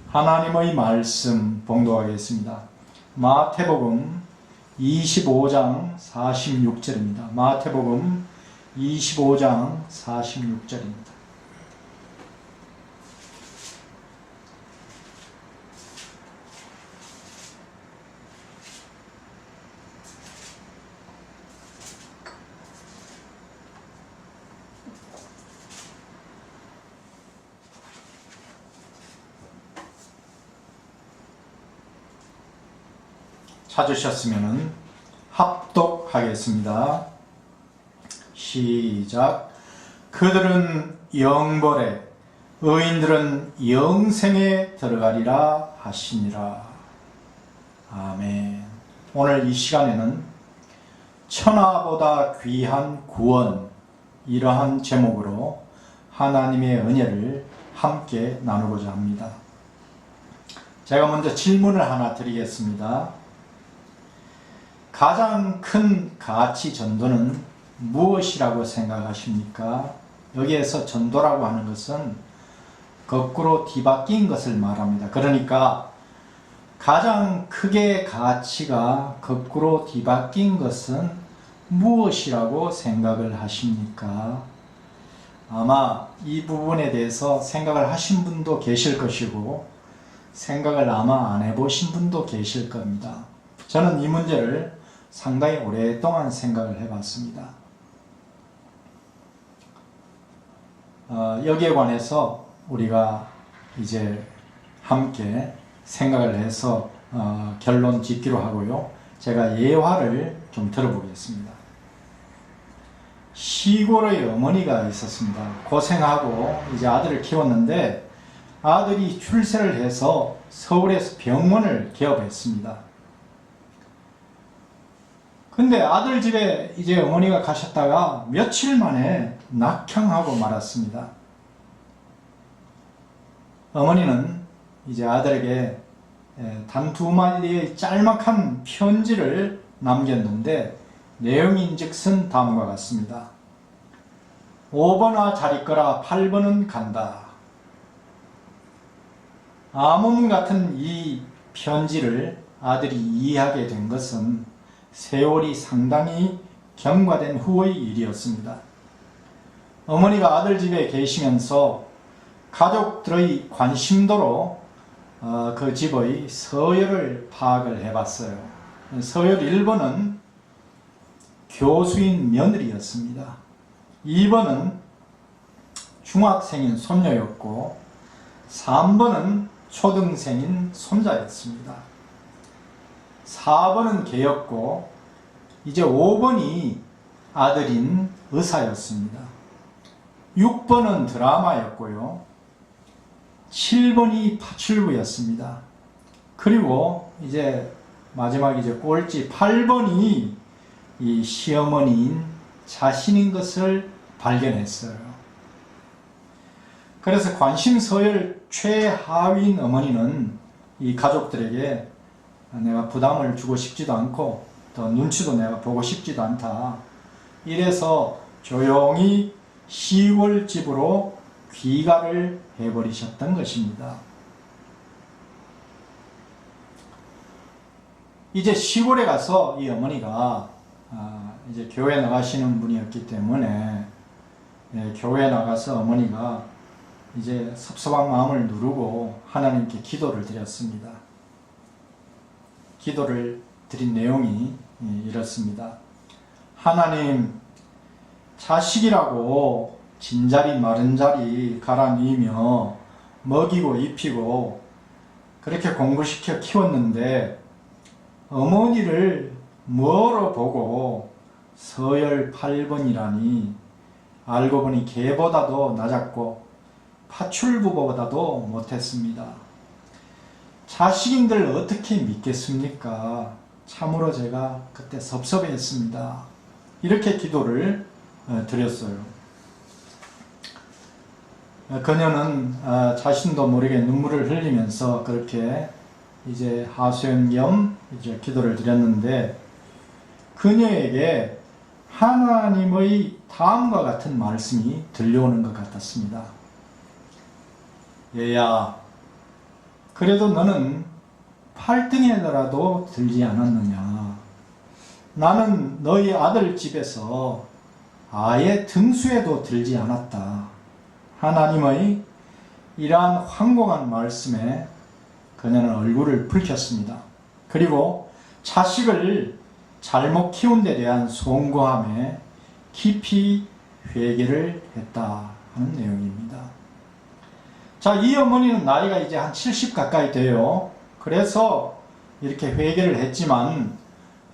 하나님의 말씀 봉독하겠습니다. 마태복음 25장 46절입니다. 마태복음 25장 46절입니다. 찾으셨으면 합독하겠습니다. 시작. 그들은 영벌에 의인들은 영생에 들어가리라 하시니라. 아멘. 오늘 이 시간에는 천하보다 귀한 구원, 이러한 제목으로 하나님의 은혜를 함께 나누고자 합니다. 제가 먼저 질문을 하나 드리겠습니다. 가장 큰 가치 전도는 무엇이라고 생각하십니까? 여기에서 전도라고 하는 것은 거꾸로 뒤바뀐 것을 말합니다. 그러니까 가장 크게 가치가 거꾸로 뒤바뀐 것은 무엇이라고 생각을 하십니까? 아마 이 부분에 대해서 생각을 하신 분도 계실 것이고 생각을 아마 안 해보신 분도 계실 겁니다. 저는 이 문제를 상당히 오랫동안 생각을 해봤습니다. 여기에 관해서 우리가 이제 함께 생각을 해서 결론 짓기로 하고요. 제가 예화를 좀 들어보겠습니다. 시골의 어머니가 있었습니다. 고생하고 이제 아들을 키웠는데 아들이 출세를 해서 서울에서 병원을 개업했습니다. 근데 아들 집에 이제 어머니가 가셨다가 며칠 만에 낙향하고 말았습니다. 어머니는 이제 아들에게 단 2마디의 짤막한 편지를 남겼는데 내용인즉슨 다음과 같습니다. 5번아 잘 있거라 8번은 간다. 암음 같은 이 편지를 아들이 이해하게 된 것은 세월이 상당히 경과된 후의 일이었습니다. 어머니가 아들 집에 계시면서 가족들의 관심도로 그 집의 서열을 파악을 해봤어요. 서열 1번은 교수인 며느리였습니다. 2번은 중학생인 손녀였고 3번은 초등생인 손자였습니다. 4번은 개였고 이제 5번이 아들인 의사였습니다. 6번은 드라마였고요. 7번이 파출부였습니다. 그리고 이제 마지막 이제 꼴찌 8번이 이 시어머니인 자신인 것을 발견했어요. 그래서 관심 서열 최하위인 어머니는 이 가족들에게 내가 부담을 주고 싶지도 않고 더 눈치도 내가 보고 싶지도 않다. 이래서 조용히 시골집으로 귀가를 해버리셨던 것입니다. 이제 시골에 가서 이 어머니가 이제 교회 나가시는 분이었기 때문에 교회 나가서 어머니가 이제 섭섭한 마음을 누르고 하나님께 기도를 드렸습니다. 기도를 드린 내용이 이렇습니다. 하나님, 자식이라고 진자리 마른자리 갈아뉘며 먹이고 입히고 그렇게 공부시켜 키웠는데 어머니를 뭐로 보고 서열 8번이라니 알고 보니 개보다도 낮았고 파출부보다도 못했습니다. 자식인들 어떻게 믿겠습니까? 참으로 제가 그때 섭섭했습니다. 이렇게 기도를 드렸어요. 그녀는 자신도 모르게 눈물을 흘리면서 그렇게 이제 하소연 겸 이제 기도를 드렸는데 그녀에게 하나님의 다음과 같은 말씀이 들려오는 것 같았습니다. 얘야, 그래도 너는 팔등에라도 들지 않았느냐. 나는 너희 아들 집에서 아예 등수에도 들지 않았다. 하나님의 이러한 황공한 말씀에 그녀는 얼굴을 붉혔습니다. 그리고 자식을 잘못 키운 데 대한 송구함에 깊이 회개를 했다 하는 내용입니다. 자, 이 어머니는 나이가 이제 한 70 가까이 돼요. 그래서 이렇게 회개를 했지만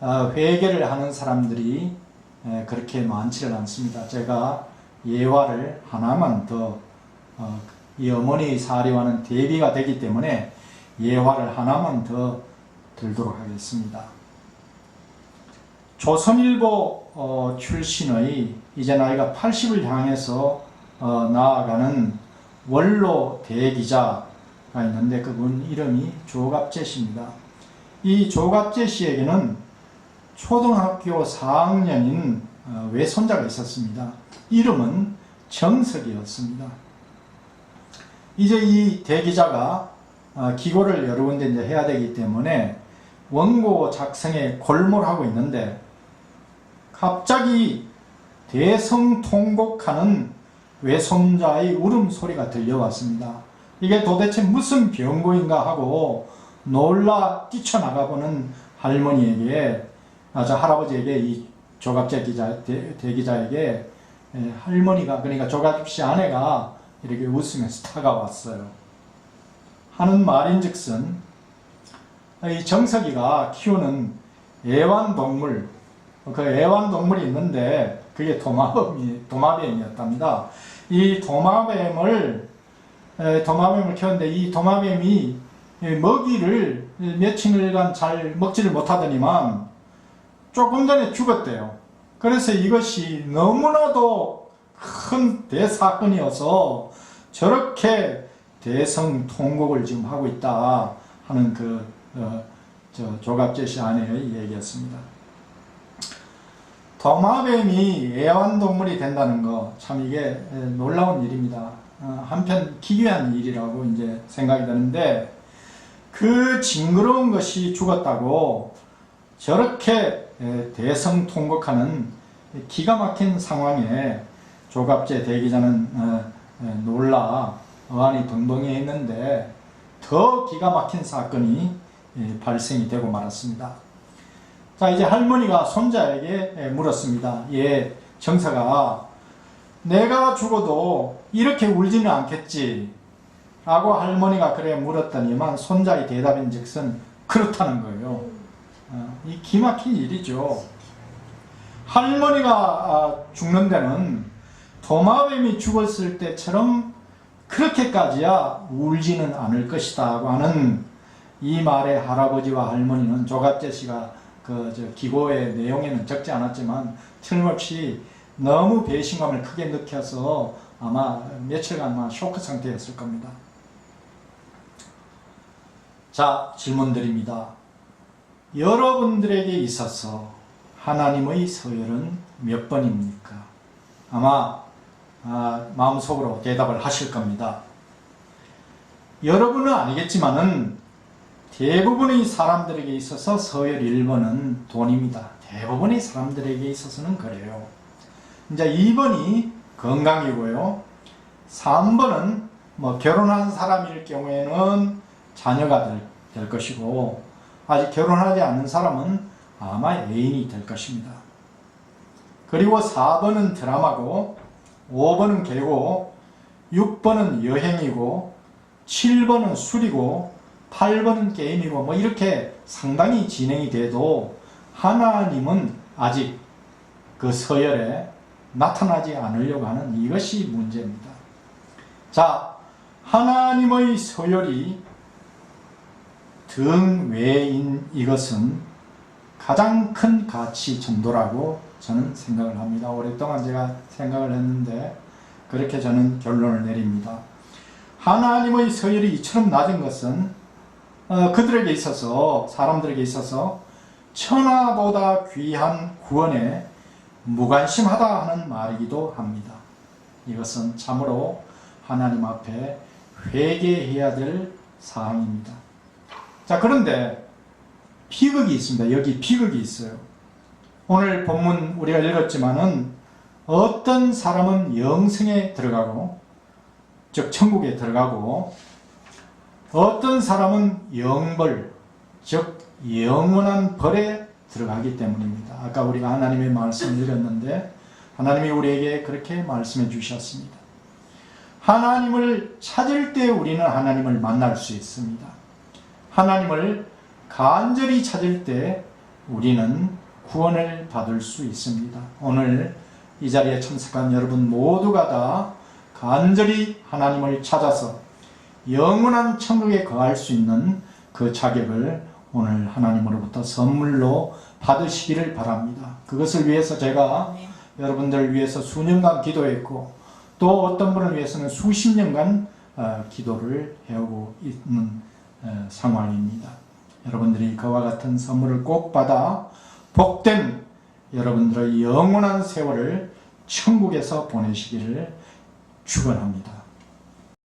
회개를 하는 사람들이 그렇게 많지는 않습니다. 제가 예화를 하나만 더 이 어머니의 사례와는 대비가 되기 때문에 예화를 하나만 더 들도록 하겠습니다. 조선일보 출신의 이제 나이가 80을 향해서 나아가는 원로 대기자가 있는데 그분 이름이 조갑재 씨입니다. 이 조갑재 씨에게는 초등학교 4학년인 외손자가 있었습니다. 이름은 정석이었습니다. 이제 이 대기자가 기고를 여러 군데 이제 해야 되기 때문에 원고 작성에 골몰하고 있는데 갑자기 대성통곡하는 외손자의 울음소리가 들려왔습니다. 이게 도대체 무슨 병고인가 하고 놀라 뛰쳐나가보는 할머니에게 저 할아버지에게 이 조갑재 대기자에게 할머니가 그러니까 조갑씨 아내가 이렇게 웃으면서 다가왔어요. 하는 말인즉슨 이 정석이가 키우는 애완동물 그 애완동물이 있는데 그게 도마뱀이었답니다. 이 도마뱀을 키웠는데 이 도마뱀이 먹이를 며칠간 잘 먹지를 못하더니만 조금 전에 죽었대요. 그래서 이것이 너무나도 큰 대사건이어서 저렇게 대성통곡을 지금 하고 있다 하는 조갑재 씨 아내의 얘기였습니다. 도마뱀이 애완동물이 된다는 거 참 이게 놀라운 일입니다. 한편 기괴한 일이라고 이제 생각이 드는데 그 징그러운 것이 죽었다고 저렇게 대성통곡하는 기가 막힌 상황에 조갑재 대기자는 놀라 어안이 벙벙해 했는데 더 기가 막힌 사건이 발생이 되고 말았습니다. 자, 이제 할머니가 손자에게 물었습니다. 예, 정서가 내가 죽어도 이렇게 울지는 않겠지 라고 할머니가 그래 물었더니만 손자의 대답인즉슨 그렇다는 거예요. 이 기막힌 일이죠. 할머니가 죽는 데는 도마뱀이 죽었을 때처럼 그렇게까지야 울지는 않을 것이다 하고 하는 이 말에 할아버지와 할머니는 조갑재 씨가 기고의 내용에는 적지 않았지만 틀림없이 너무 배신감을 크게 느껴서 아마 며칠간 쇼크 상태였을 겁니다. 자, 질문 드립니다. 여러분들에게 있어서 하나님의 서열은 몇 번입니까? 아마 마음속으로 대답을 하실 겁니다. 여러분은 아니겠지만은 대부분의 사람들에게 있어서 서열 1번은 돈입니다. 대부분의 사람들에게 있어서는 그래요. 이제 2번이 건강이고요. 3번은 결혼한 사람일 경우에는 자녀가 될 것이고 아직 결혼하지 않은 사람은 아마 애인이 될 것입니다. 그리고 4번은 드라마고 5번은 개고 6번은 여행이고 7번은 술이고 8번은 게임이고 이렇게 상당히 진행이 돼도 하나님은 아직 그 서열에 나타나지 않으려고 하는 이것이 문제입니다. 자, 하나님의 서열이 등외인 이것은 가장 큰 가치 전도라고 저는 생각을 합니다. 오랫동안 제가 생각을 했는데 그렇게 저는 결론을 내립니다. 하나님의 서열이 이처럼 낮은 것은 그들에게 있어서 사람들에게 있어서 천하보다 귀한 구원에 무관심하다 하는 말이기도 합니다. 이것은 참으로 하나님 앞에 회개해야 될 사항입니다. 자, 그런데 비극이 있습니다. 여기 비극이 있어요. 오늘 본문 우리가 읽었지만은 어떤 사람은 영생에 들어가고, 즉 천국에 들어가고, 어떤 사람은 영벌, 즉 영원한 벌에 들어가기 때문입니다. 아까 우리가 하나님의 말씀을 읽었는데 하나님이 우리에게 그렇게 말씀해 주셨습니다. 하나님을 찾을 때 우리는 하나님을 만날 수 있습니다. 하나님을 간절히 찾을 때 우리는 구원을 받을 수 있습니다. 오늘 이 자리에 참석한 여러분 모두가 다 간절히 하나님을 찾아서 영원한 천국에 거할 수 있는 그 자격을 오늘 하나님으로부터 선물로 받으시기를 바랍니다. 그것을 위해서 제가 여러분들을 위해서 수년간 기도했고, 또 어떤 분을 위해서는 수십 년간 기도를 해오고 있는 상황입니다. 여러분들이 그와 같은 선물을 꼭 받아 복된 여러분들의 영원한 세월을 천국에서 보내시기를 축원합니다.